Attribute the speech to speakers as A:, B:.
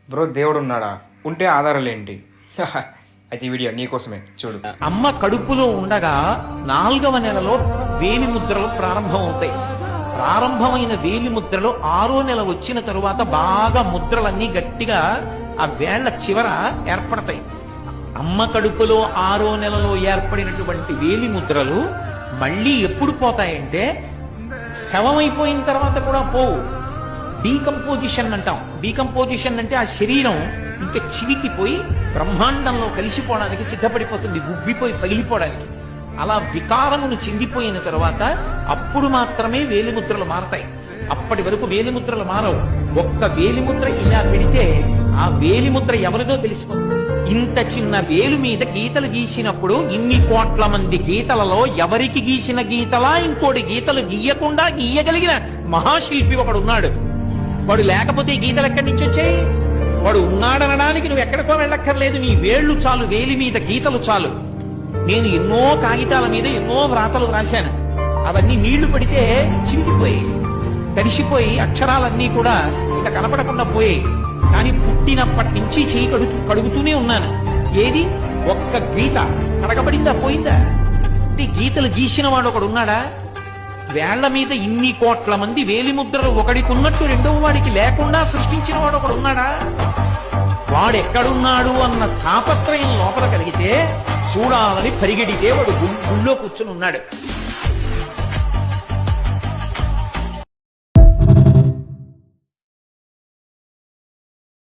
A: Bro దేవుడు ఉన్నాడా? ఉంటే ఆధారాలు ఏంటి? అయితే ఈ వీడియో నీకోసమే, చూడు.
B: అమ్మ కడుపులో ఉండగా 4వ నెలలో వేలి ముద్రలు ప్రారంభమవుతాయి. ప్రారంభమైన వేలి ముద్రలు 6వ నెల వచ్చిన తరువాత బాగా ముద్రలన్నీ గట్టిగా ఆ వేళ్ల చివర ఏర్పడతాయి. అమ్మ కడుపులో 6వ నెలలో ఏర్పడినటువంటి వేలి ముద్రలు మళ్ళీ ఎప్పుడు పోతాయంటే శవమైపోయిన తర్వాత కూడా పోవు. డీకంపోజిషన్ అంటాం. డీకంపోజిషన్ అంటే ఆ శరీరం ఇంకా చివికిపోయి బ్రహ్మాండంలో కలిసిపోవడానికి సిద్ధపడిపోతుంది, ఉబ్బిపోయి పగిలిపోవడానికి. అలా వికారమును చెందిపోయిన తరువాత అప్పుడు మాత్రమే వేలిముద్రలు మారతాయి. అప్పటి వరకు వేలిముద్రలు మారవు. ఒక్క వేలిముద్ర ఇలా పెడితే ఆ వేలిముద్ర ఎవరిదో తెలిసిపోతుంది. ఇంత చిన్న వేలు మీద గీతలు గీసినప్పుడు ఇన్ని కోట్ల మంది గీతలలో ఎవరికి గీసిన గీతలా ఇంకోటి గీతలు గీయకుండా గీయగలిగిన మహాశిల్పి ఒకడు ఉన్నాడు. వాడు లేకపోతే ఈ గీతలు ఎక్కడి నుంచి వచ్చాయి? వాడు ఉన్నాడనడానికి నువ్వు ఎక్కడికో వెళ్ళక్కర్లేదు. నీ వేళ్లు చాలు, వేలి మీద గీతలు చాలు. నేను ఎన్నో కాగితాల మీద ఎన్నో వ్రాతలు రాశాను. అవన్నీ నీళ్లు పడితే చింపిపోయి తడిసిపోయి అక్షరాలన్నీ కూడా ఇక కనపడకుండా పోయాయి. కానీ పుట్టినప్పటి నుంచి చేయి కడుగుతూనే ఉన్నాను. ఏది ఒక్క గీత కడగబడిందా, పోయిందా? గీతలు గీసిన వాడు ఒకడు ఉన్నాడా? వేళ్ల మీద ఇన్ని కోట్ల మంది వేలిముద్రలు ఒకడికి ఉన్నట్టు రెండవ వాడికి లేకుండా సృష్టించిన వాడు ఒకడు ఉన్నాడా? వాడెక్కడున్నాడు అన్న తాపత్రయం లోపల కలిగితే చూడాలని పరిగెడితే వాడు గుళ్ళో కూర్చుని ఉన్నాడు.